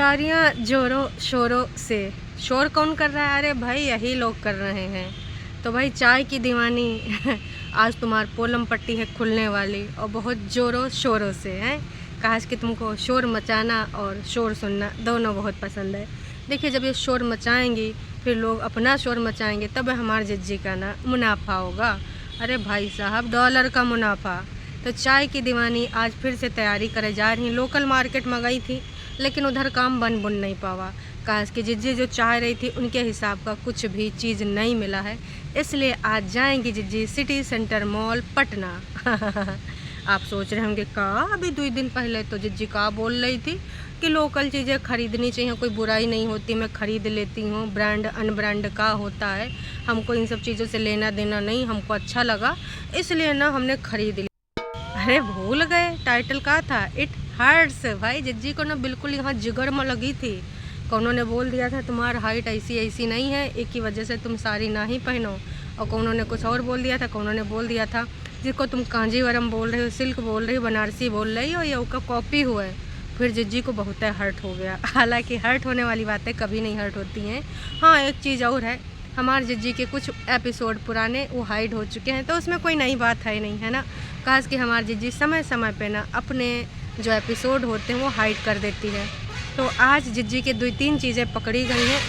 तैयारियां जोरों शोरों से। शोर कौन कर रहा है? अरे भाई यही लोग कर रहे हैं। तो भाई चाय की दीवानी आज तुम्हारी पोलम पट्टी है खुलने वाली और बहुत ज़ोरों शोरों से है। काश कि तुमको शोर मचाना और शोर सुनना दोनों बहुत पसंद है। देखिए जब ये शोर मचाएंगी फिर लोग अपना शोर मचाएंगे तब हमारे जिज्जी का ना मुनाफा होगा। अरे भाई साहब डॉलर का मुनाफा। तो चाय की दीवानी आज फिर से तैयारी करे जा रही। लोकल मार्केट में गई थी लेकिन उधर काम बन बुन नहीं पावा। काश कि जिज्जी जो चाह रही थी उनके हिसाब का कुछ भी चीज़ नहीं मिला है, इसलिए आज जाएंगी जिज्जी सिटी सेंटर मॉल पटना। आप सोच रहे होंगे का अभी 2 दिन पहले तो जिज्जी का बोल रही थी कि लोकल चीज़ें खरीदनी चाहिए, कोई बुराई नहीं होती, मैं ख़रीद लेती हूँ, ब्रांड अनब्रांड का होता है, हमको इन सब चीज़ों से लेना देना नहीं, हमको अच्छा लगा इसलिए ना हमने ख़रीद लिया। अरे भूल गए टाइटल का था, इट हर्ट्स। भाई जिज्जी को ना बिल्कुल यहाँ जिगर में लगी थी। कौनों ने बोल दिया था तुम्हारी हाइट ऐसी ऐसी नहीं है, एक की वजह से तुम साड़ी ना ही पहनो, और कौनों ने कुछ और बोल दिया था। कौनों ने बोल दिया था जिसको तुम कांजीवरम बोल रहे हो, सिल्क बोल रही हो, बनारसी बोल रही हो, ये उसका कॉपी हुआ है। फिर जिज्जी को बहुत हर्ट हो गया। हालांकि हर्ट होने वाली बातें कभी नहीं हर्ट होती हैं। हाँ एक चीज़ और है, हमारे जिज्जी के कुछ एपिसोड पुराने वो हाइड हो चुके हैं तो उसमें कोई नई बात है नहीं, है ना। खास कि हमारी जिज्जी समय समय पे ना अपने जो एपिसोड होते हैं वो हाइड कर देती है। तो आज जिज्जी के 2-3 चीज़ें पकड़ी गई हैं।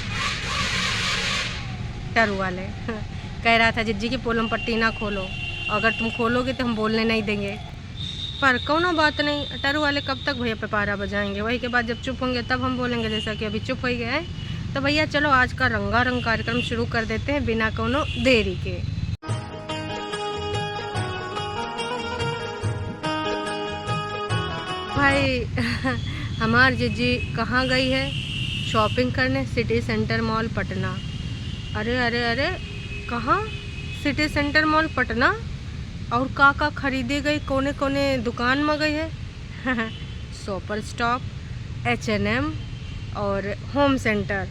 टरू वाले कह रहा था जिज्जी की पोलम पट्टी ना खोलो, अगर तुम खोलोगे तो हम बोलने नहीं देंगे। पर कोनो बात नहीं, टरू वाले कब तक भैया पे पारा बजाएंगे, वही के बाद जब चुप होंगे तब हम बोलेंगे, जैसा कि अभी चुप हो गए हैं। तो भैया चलो आज का रंगारंग कार्यक्रम शुरू कर देते हैं बिना कोनो देरी के। भाई हमार जिज्जी कहाँ गई है? शॉपिंग करने सिटी सेंटर मॉल पटना। अरे अरे अरे कहाँ? City centre mall Patna? और का खरीदे गई? कोने कोने दुकान में गई है? सुपर स्टॉप, H&M और होम सेंटर,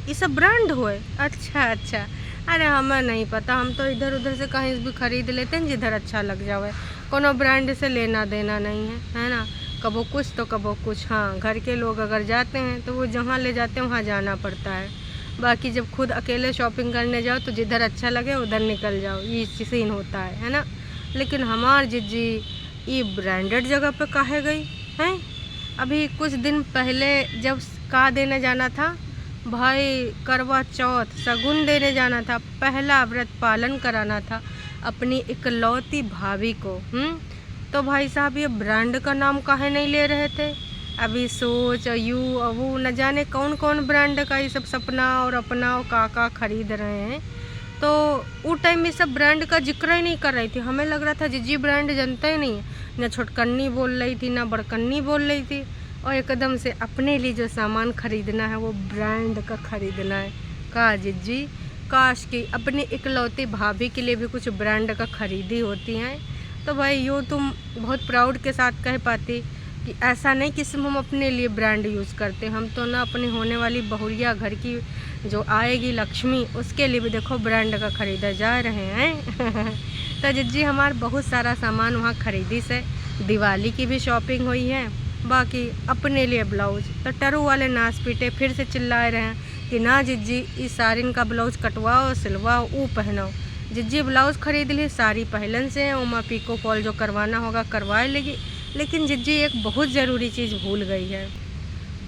ये सब ब्रांड हुए? अच्छा अच्छा। अरे हमें नहीं पता, हम तो इधर उधर से कहीं भी खरीद लेते हैं जिधर अच्छा लग जावे, कोनो ब्रांड से लेना देना नहीं है ना। कबो कुछ तो कबो कुछ। हाँ घर के लोग अगर जाते हैं तो वो जहाँ ले जाते हैं वहाँ जाना पड़ता है, बाकी जब खुद अकेले शॉपिंग करने जाओ तो जिधर अच्छा लगे उधर निकल जाओ, ये सीन होता है ना। लेकिन हमार जिज्जी ये ब्रांडेड जगह पे काहे गई हैं? अभी कुछ दिन पहले जब का देने जाना था भाई, करवा चौथ शगुन देने जाना था, पहला व्रत पालन कराना था अपनी इकलौती भाभी को। तो भाई साहब ये ब्रांड का नाम काहे नहीं ले रहे थे? अभी सोच यू वो न जाने कौन कौन ब्रांड का ये सब सपना और अपना और काका खरीद रहे हैं। तो वो टाइम में सब ब्रांड का जिक्र ही नहीं कर रही थी। हमें लग रहा था जिज्जी ब्रांड जानता ही नहीं है, न छोटकन्नी बोल रही थी ना बड़कन्नी बोल रही थी, और एकदम से अपने लिए जो सामान खरीदना है वो ब्रांड का खरीदना है। का जिज्जी काश कि अपनी इकलौती भाभी के लिए भी कुछ ब्रांड का खरीदी होती हैं। तो भाई यूँ तुम बहुत प्राउड के साथ कह पाती कि ऐसा नहीं कि सिर्फ हम अपने लिए ब्रांड यूज़ करते, हम तो ना अपनी होने वाली बहुरिया घर की जो आएगी लक्ष्मी उसके लिए भी देखो ब्रांड का ख़रीदा जा रहे हैं। तो जिज्जी हमार बहुत सारा सामान वहाँ खरीदी से, दिवाली की भी शॉपिंग हुई है, बाकी अपने लिए ब्लाउज। तो टरू वाले नाच पीटे फिर से चिल्ला रहे हैं कि ना जिज्जी इस साड़िन का ब्लाउज कटवाओ सिलवाओ वो पहनो। जिज्जी ब्लाउज खरीद ली, साड़ी पहलन से उमा पीको फॉल जो करवाना होगा करवा लेगी, लेकिन जिज्जी एक बहुत ज़रूरी चीज़ भूल गई है,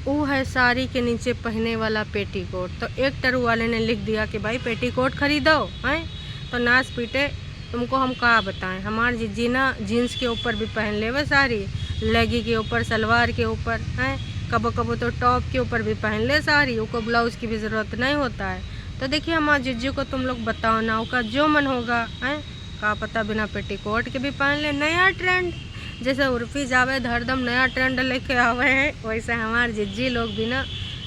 वो है साड़ी के नीचे पहने वाला पेटीकोट। तो एक टरू वाले ने लिख दिया कि भाई पेटीकोट खरीदो हैं। तो नाच पीटे तुमको हम क्या बताएं, हमारे जिज्जी ना जीन्स के ऊपर भी पहन ले वह साड़ी, लेगी के ऊपर सलवार के ऊपर हैं, कबो कबो तो टॉप के ऊपर भी पहन ले साड़ी, उसको ब्लाउज़ की भी ज़रूरत नहीं होता है। तो देखिए हमारे जिज्जी को तुम लोग बताओ ना, उसका जो मन होगा हैं, का पता बिना पेटीकोट के भी पहन ले। नया ट्रेंड जैसे उर्फी जावेद हरदम नया ट्रेंड लेके आवे हैं, वैसे हमारे जिज्जी लोग भी ना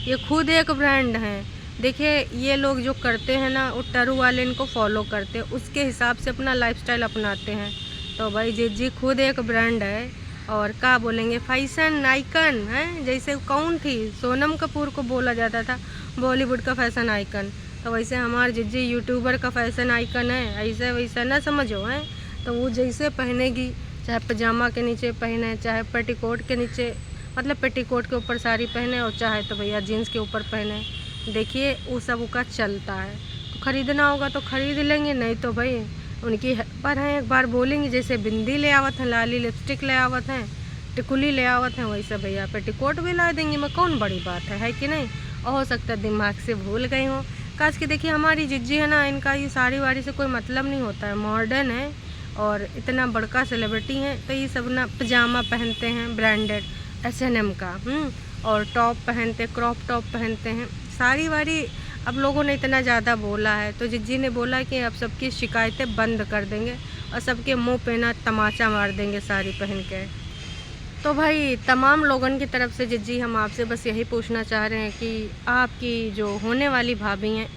ये खुद एक ब्रांड हैं। देखिए ये लोग जो करते हैं ना वो टरू वाले इनको फॉलो करते हैं, उसके हिसाब से अपना लाइफस्टाइल अपनाते हैं। तो भाई जिज्जी खुद एक ब्रांड है, और क्या बोलेंगे फैशन आइकन है। जैसे कौन थी सोनम कपूर को बोला जाता था बॉलीवुड का फैशन आइकन, तो वैसे हमारे जिज्जी यूट्यूबर का फैशन आइकन है। ऐसे वैसा ना समझो हैं। तो वो जैसे पहनेगी, चाहे पजामा के नीचे पहने चाहे पेटीकोट के नीचे मतलब पेटीकोट के ऊपर साड़ी पहने और चाहे तो भैया जीन्स के ऊपर पहने। देखिए वो सब का चलता है, तो ख़रीदना होगा तो ख़रीद लेंगे, नहीं तो भाई उनकी पर हैं, एक बार बोलेंगे जैसे बिंदी ले आवत हैं, लाली लिपस्टिक ले आवत हैं, टिकुली ले आवत हैं, वैसे भैया पेटीकोट भी ला देंगे, मैं कौन बड़ी बात है कि नहीं। और हो सकता है दिमाग से भूल गई हूँ। खास के देखिए हमारी जिज्जी है ना, इनका ये साड़ी वाड़ी से कोई मतलब नहीं होता है, मॉडर्न है और इतना बड़का सेलिब्रिटी हैं, तो ये सब ना पजामा पहनते हैं ब्रांडेड H&M का, और टॉप पहनते, क्रॉप टॉप पहनते हैं। साड़ी वाड़ी अब लोगों ने इतना ज़्यादा बोला है, तो जिज्जी ने बोला कि अब सबकी शिकायतें बंद कर देंगे और सबके मुंह पे ना तमाचा मार देंगे साड़ी पहन के। तो भाई तमाम लोगों की तरफ से जिज्जी हम आपसे बस यही पूछना चाह रहे हैं कि आपकी जो होने वाली भाभी हैं,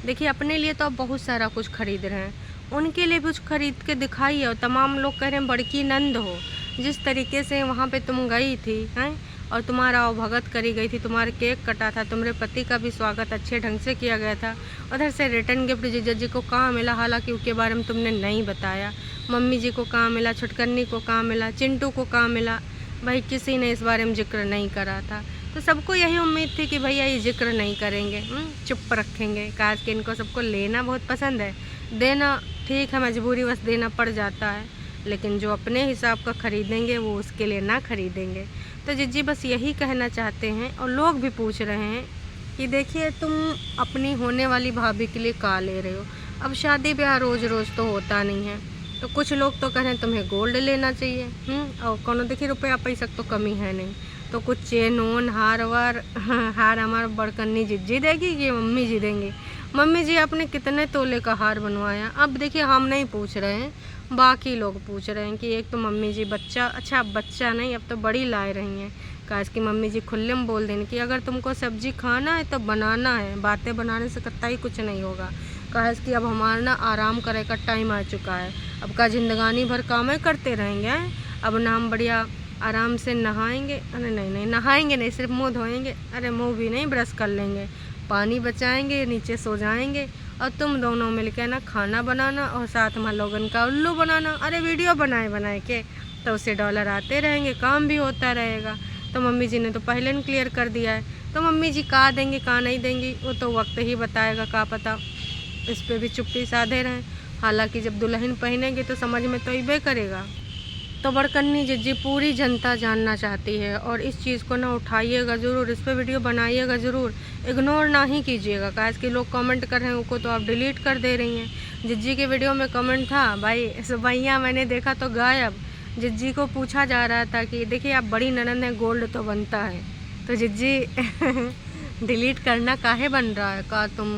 देखिए अपने लिए तो आप बहुत सारा कुछ खरीद रहे हैं, उनके लिए भी कुछ खरीद के दिखाइए। और तमाम लोग कह रहे हैं बड़की नंद हो, जिस तरीके से वहाँ पे तुम गई थी हैं और तुम्हारा अवभगत करी गई थी, तुम्हारा केक कटा था, तुम्हारे पति का भी स्वागत अच्छे ढंग से किया गया था, उधर से रिटर्न गिफ्ट जीजा जी को कहाँ मिला, हालांकि उसके बारे में तुमने नहीं बताया। मम्मी जी को कहाँ मिला, छुटकन्नी को कहाँ मिला, चिंटू को कहाँ मिला, भाई किसी ने इस बारे में जिक्र नहीं करा था। तो सबको यही उम्मीद थी कि भैया ये जिक्र नहीं करेंगे, चुप रखेंगे। काश कि इनको सबको लेना बहुत पसंद है, देना ठीक है, मजबूरी बस देना पड़ जाता है, लेकिन जो अपने हिसाब का ख़रीदेंगे वो उसके लिए ना ख़रीदेंगे। तो जिज्जी बस यही कहना चाहते हैं, और लोग भी पूछ रहे हैं कि देखिए तुम अपनी होने वाली भाभी के लिए का ले रहे हो। अब शादी ब्याह रोज़ रोज़ तो होता नहीं है, तो कुछ लोग तो कह रहे हैं तुम्हें गोल्ड लेना चाहिए, और कौन देखिए रुपया पैसा तो कमी है नहीं, तो कुछ चेन ओन हार वार हार हमारा बड़कन्नी जिज्जी देगी कि मम्मी जी देंगे। मम्मी जी आपने कितने तोले का हार बनवाया। अब देखिए हम नहीं पूछ रहे हैं, बाकी लोग पूछ रहे हैं कि एक तो मम्मी जी बच्चा, अच्छा अब बच्चा नहीं अब तो बड़ी लाए रही हैं। काश कि मम्मी जी खुले में बोल दें कि अगर तुमको सब्जी खाना है तो बनाना है, बातें बनाने से कतई कुछ नहीं होगा। काश कि अब हमारा ना आराम करे का टाइम आ चुका है, अब का जिंदगानी भर काम करते रहेंगे, अब ना हम बढ़िया आराम से नहाएंगे, अरे नहीं नहाएंगे नहीं, सिर्फ मुँह धोएंगे, अरे मुँह भी नहीं ब्रश कर लेंगे, पानी बचाएंगे, नीचे सो जाएंगे, और तुम दोनों मिलकर ना खाना बनाना और साथ में लोगन का उल्लू बनाना। अरे वीडियो बनाए के तो उससे डॉलर आते रहेंगे, काम भी होता रहेगा। तो मम्मी जी ने तो पहले ही क्लियर कर दिया है, तो मम्मी जी कहाँ देंगी कहाँ नहीं देंगी वो तो वक्त ही बताएगा, का पता। इस पर भी चुप्पी साधे रहें, हालांकि जब दुल्हन पहनेंगे तो समझ में तो अइबे करेगा। तो बड़कन्नी जिज्जी पूरी जनता जानना चाहती है, और इस चीज़ को ना उठाइएगा ज़रूर, इस पर वीडियो बनाइएगा ज़रूर, इग्नोर ना ही कीजिएगा। काश कि लोग कमेंट कर रहे हैं उसको तो आप डिलीट कर दे रही हैं। जिज्जी के वीडियो में कमेंट था भाई भैया मैंने देखा तो गायब। जिज्जी को पूछा जा रहा था कि देखिए आप बड़ी ननद हैं, गोल्ड तो बनता है, तो जिज्जी डिलीट करना काहे बन रहा है का, तुम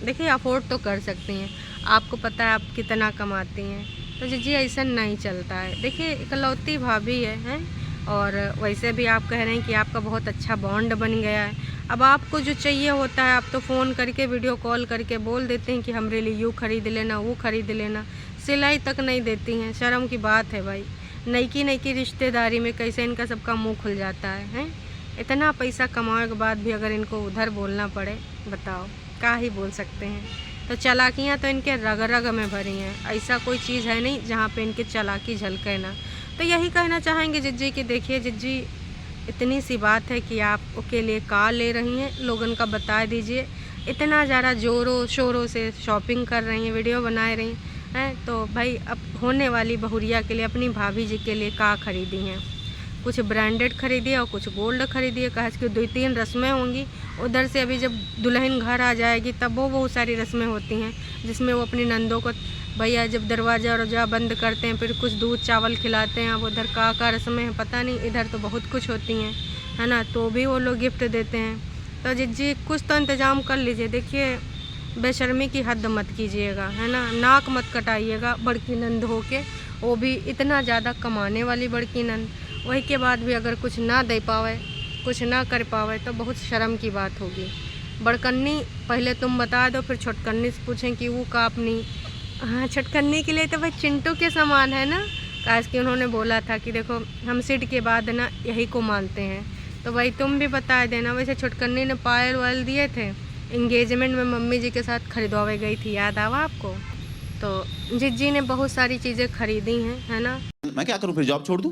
देखिए अफोर्ड तो कर सकती हैं, आपको पता है आप कितना कमाती हैं, तो जिज्जी ऐसा नहीं चलता है। देखिए इकलौती भाभी है, और वैसे भी आप कह रहे हैं कि आपका बहुत अच्छा बॉन्ड बन गया है। अब आपको जो चाहिए होता है आप तो फ़ोन करके वीडियो कॉल करके बोल देते हैं कि हमारे लिए यूँ खरीद लेना वो खरीद लेना, सिलाई तक नहीं देती हैं, शर्म की बात है भाई। नई की रिश्तेदारी में कैसे इनका सबका मुंह खुल जाता है। इतना पैसा कमाने के बाद भी अगर इनको उधर बोलना पड़े, बताओ क्या ही बोल सकते हैं। तो चालाकियाँ तो इनके रग रग में भरी हैं, ऐसा कोई चीज़ है नहीं जहाँ पे इनकी चालाकी झलके ना। तो यही कहना चाहेंगे जिज्जी कि देखिए जिज्जी इतनी सी बात है कि आप उसके लिए कार ले रही हैं, लोगन का बता दीजिए। इतना ज़्यादा ज़ोरों शोरों से शॉपिंग कर रही हैं, वीडियो बना रही हैं, तो भाई अब होने वाली बहुरिया के लिए अपनी भाभी जी के लिए कार खरीदी हैं, कुछ ब्रांडेड खरीदिए और कुछ गोल्ड खरीदिए। कहा कि 2-3 रस्में होंगी, उधर से अभी जब दुल्हन घर आ जाएगी तब वो बहुत सारी रस्में होती हैं, जिसमें वो अपनी नंदों को भैया जब दरवाज़ा और बंद करते हैं फिर कुछ दूध चावल खिलाते हैं। अब उधर का रस्में हैं पता नहीं, इधर तो बहुत कुछ होती हैं, है ना, तो भी वो लोग गिफ्ट देते हैं। तो जिज्जी कुछ तो इंतज़ाम कर लीजिए। देखिए बेशर्मी की हद मत कीजिएगा, है ना, नाक मत कटाइएगा बड़की नंद हो के, वो भी इतना ज़्यादा कमाने वाली बड़की नंद, वही के बाद भी अगर कुछ ना दे पावे, कुछ ना कर पावे तो बहुत शर्म की बात होगी। बड़कन्नी पहले तुम बता दो, फिर छोटकन्नी से पूछें कि वो का अपनी, हाँ छोटकन्नी के लिए तो भाई चिंटू के समान है ना, काश कि उन्होंने बोला था कि देखो हम सिड के बाद ना यही को मानते हैं, तो भाई तुम भी बता देना। वैसे छोटकन्नी ने पायल वायल दिए थे, इंगेजमेंट में मम्मी जी के साथ खरीदवावे गई थी, याद आवा आपको। तो जिज्जी ने बहुत सारी चीज़ें खरीदी हैं, है ना। मैं क्या करूं फिर, जॉब छोड़ दूं?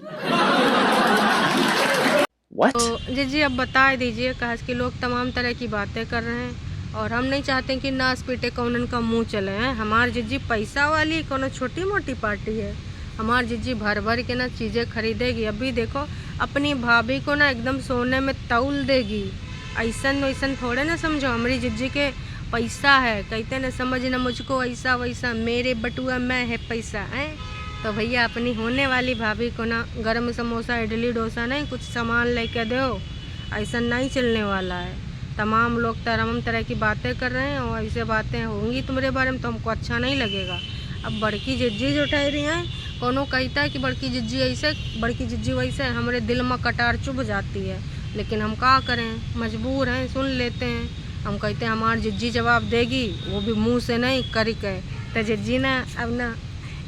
What? तो जी अब बता दीजिए, कहा कि लोग तमाम तरह की बातें कर रहे हैं और हम नहीं चाहते कि नाच पीटे कौन का मुंह चले हैं। हमार जिज्जी पैसा वाली कोनो छोटी मोटी पार्टी है। हमार जिज्जी भर भर के ना चीज़ें खरीदेगी। अभी देखो अपनी भाभी को ना एकदम सोने में तौल देगी। ऐसन वैसन थोड़े ना समझो, हमारी जिज्जी के पैसा है। कहते ना समझना मुझको ऐसा वैसा, मेरे बटुआ मैं है पैसा है। तो भैया अपनी होने वाली भाभी को ना गरम समोसा इडली डोसा नहीं, कुछ सामान लेके दो। ऐसा नहीं चलने वाला है। तमाम लोग तमाम तरह की बातें कर रहे हैं और ऐसे बातें होंगी तुम्हारे बारे में तो हमको अच्छा नहीं लगेगा। अब बड़की जिज्जी जो उठाई रही हैं, कोनो कहता है कि बड़की जिज्जी ऐसे बड़की जिज्जी वैसे, हमारे दिल में कटार चुभ जाती है। लेकिन हम क्या करें, मजबूर हैं, सुन लेते हैं। हम कहते हैं हमारी जिज्जी जवाब देगी, वो भी मुँह से नहीं करी कहे। तो जिज्जी ना अब ना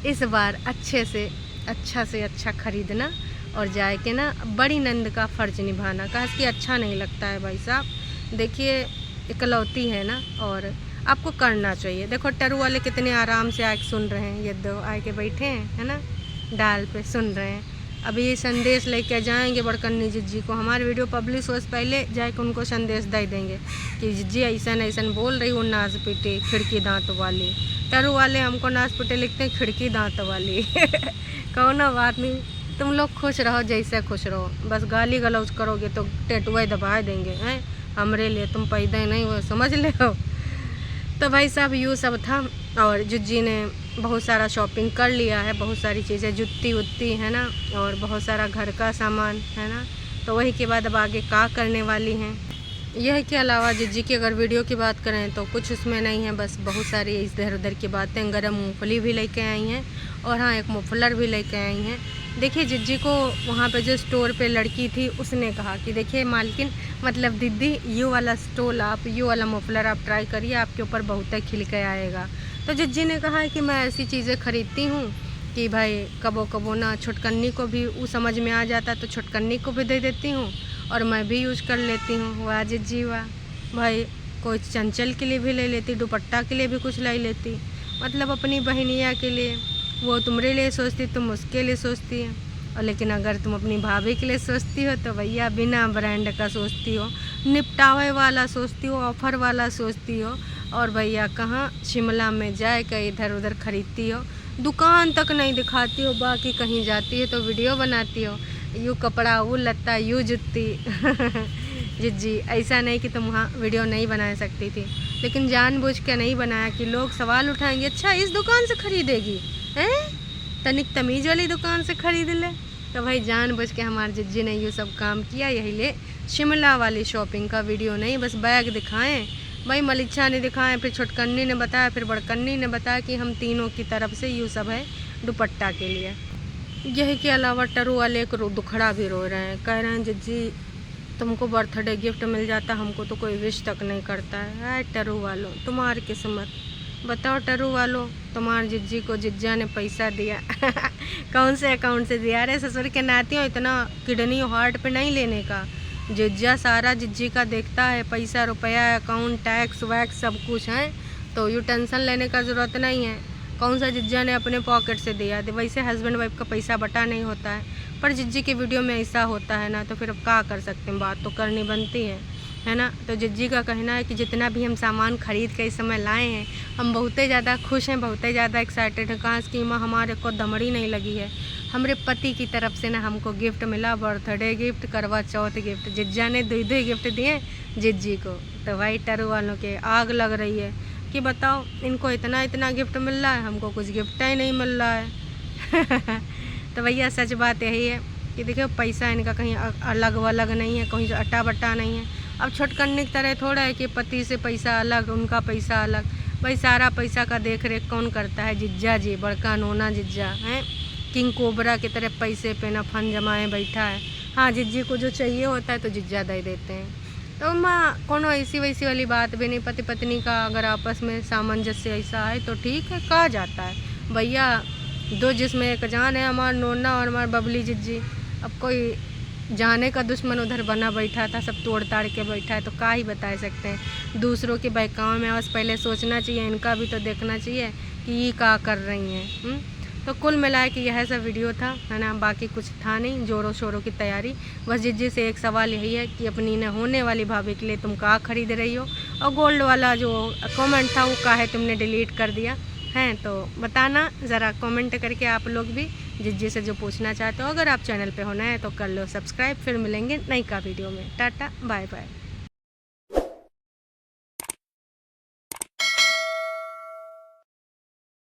इस बार अच्छा से अच्छा खरीदना और जाए के ना बड़ी नंद का फ़र्ज निभाना। कहा कि अच्छा नहीं लगता है भाई साहब। देखिए इकलौती है ना और आपको करना चाहिए। देखो टरू वाले कितने आराम से आके सुन रहे हैं, ये दो आके बैठे हैं है ना, डाल पे सुन रहे हैं। अभी ये संदेश लेके जाएंगे बड़कन्नी जिज्जी को। हमारे वीडियो पब्लिश हो पहले जाके उनको संदेश दे देंगे कि जिज्जी ऐसा बोल रही, वो नाच पीटे खिड़की दांत वाली। टरू वाले हमको नाच पीटे लिखते हैं खिड़की दांत वाली। कौनो बात नहीं, तुम लोग खुश रहो, जैसे खुश रहो। बस गाली गलौज करोगे तो टेटुए दबा देंगे हैं। हमरे लिए तुम पैदा नहीं हो, समझ ले हो। तो भाई साहब यूँ सब था और जिज्जी ने बहुत सारा शॉपिंग कर लिया है, बहुत सारी चीज़ें जुत्ती उत्ती है ना, और बहुत सारा घर का सामान है ना। तो वही के बाद अब आगे क्या करने वाली हैं। यह के अलावा जिज्जी की अगर वीडियो की बात करें तो कुछ उसमें नहीं है, बस बहुत सारी इधर उधर की बातें। गरम मूँगफली भी लेके आई हैं और हाँ एक मफलर भी लेके आई हैं। देखिए जिज्जी को वहाँ पे जो स्टोर पे लड़की थी उसने कहा कि देखिए मालकिन मतलब दीदी यू वाला स्टोल आप यू वाला मफलर आप ट्राई करिए, आपके ऊपर बहुत खिल के आएगा। तो जिज्जी ने कहा है कि मैं ऐसी चीज़ें खरीदती हूँ कि भाई कबो कबो ना छुटकन्नी को भी वो समझ में आ जाता तो छुटकन्नी को भी दे देती हूँ और मैं भी यूज कर लेती हूँ। वाह जिज्जी वाह। भाई कोई चंचल के लिए भी ले लेती, दुपट्टा के लिए भी कुछ ले लेती, मतलब अपनी बहनिया के लिए। वो तुम्हारे लिए सोचती, तुम उसके लिए सोचती है। और लेकिन अगर तुम अपनी भाभी के लिए सोचती हो तो भैया बिना ब्रांड का सोचती हो, निपटावे वाला सोचती हो, ऑफ़र वाला सोचती हो। और भैया कहाँ शिमला में जाए कर इधर उधर खरीदती हो, दुकान तक नहीं दिखाती हो, बाकी कहीं जाती है तो वीडियो बनाती हो। यूँ कपड़ा वो लत्ता यूँ जुत्ती। जिज्जी ऐसा नहीं कि तुम वहाँ वीडियो नहीं बना सकती थी, लेकिन जानबूझ के नहीं बनाया कि लोग सवाल उठाएंगे अच्छा इस दुकान से खरीदेगी हैं, तनिक तमीज़ वाली दुकान से खरीद ले। तो भाई जानबूझ के हमारे जिज्जी ने ये सब काम किया। यही ले शिमला वाली शॉपिंग का वीडियो नहीं, बस बैग दिखाएं भाई। मलिच्छा ने दिखाएं, फिर छोटकन्नी ने बताया, फिर बड़कन्नी ने बताया कि हम तीनों की तरफ से ये सब है दुपट्टा के लिए। यही के अलावा टरू वाले एक दुखड़ा भी रो रहे हैं, कह रहे हैं जिज्जी तुमको बर्थडे गिफ्ट मिल जाता, हमको तो कोई विश तक नहीं करता है। टरू वालों तुम्हारी किस्मत। बताओ टरू वालों, तुम्हारे जिज्जी को जिज्जा ने पैसा दिया। कौन से अकाउंट से दिया? अरे ससुर के नाती हो, इतना किडनी हार्ट पे नहीं लेने का। जिज्जा सारा जिज्जी का देखता है, पैसा रुपया अकाउंट टैक्स वैक्स सब कुछ है, तो यू टेंशन लेने का ज़रूरत नहीं है। कौन सा जिज्जा ने अपने पॉकेट से दिया? वैसे हस्बैंड वाइफ का पैसा बटा नहीं होता है, पर जिज्जी की वीडियो में ऐसा होता है ना, तो फिर अब क्या कर सकते हैं, बात तो करनी बनती है ना। तो जिज्जी का कहना है कि जितना भी हम सामान खरीद के इस समय लाए हैं, हम बहुत ही ज़्यादा खुश हैं, बहुत ही ज़्यादा एक्साइटेड हैं। कहाँ की माँ हमारे को दमड़ी नहीं लगी है। हमारे पति की तरफ से ना हमको गिफ्ट मिला, बर्थडे गिफ्ट, करवा चौथ गिफ्ट। जिज्जा ने दो गिफ्ट दिए जिज्जी को। तो भाई टरू वालों के आग लग रही है कि बताओ इनको इतना गिफ्ट मिल रहा है, हमको कुछ गिफ्ट ही नहीं मिल रहा है। तो भैया सच बात यही है कि देखियो पैसा इनका कहीं अलग वलग नहीं है, कहीं अट्टा बट्टा नहीं है। अब छोटकन्नी की तरह थोड़ा है कि पति से पैसा अलग, उनका पैसा अलग। भाई सारा पैसा का देख रेख कौन करता है? जिज्जा जी, बड़का नोना जिज्जा हैं, किंग कोबरा की तरह पैसे पे ना फन जमाए बैठा है। हाँ जिज्जी को जो चाहिए होता है तो जिज्जा दे देते हैं। तो माँ कोनो ऐसी वैसी वाली बात भी नहीं। पति पत्नी का अगर आपस में सामंजस्य ऐसा है तो ठीक है, कहा जाता है भैया दो जिसमें एक जान है, हमारा नोना और हमारा बबली जिज्जी। अब कोई जाने का दुश्मन उधर बना बैठा था, सब तोड़ ताड़ के बैठा है, तो क्या ही बता सकते हैं। दूसरों के बहकावे में बस पहले सोचना चाहिए, इनका भी तो देखना चाहिए कि ये क्या कर रही हैं। तो कुल मिला के यह सब वीडियो था, है ना, बाकी कुछ था नहीं, जोरों शोरों की तैयारी। बस जिज्जी से एक सवाल यही है कि अपनी न होने वाली भाभी के लिए तुम क्या खरीद रही हो, और गोल्ड वाला जो कमेंट था वो काहे तुमने डिलीट कर दिया हैं। तो बताना ज़रा कमेंट करके आप लोग भी जिज्जी से जो पूछना चाहते हो। अगर आप चैनल पे हो नए हैं तो कर लो सब्सक्राइब। फिर मिलेंगे नई का वीडियो में। Tata bye bye.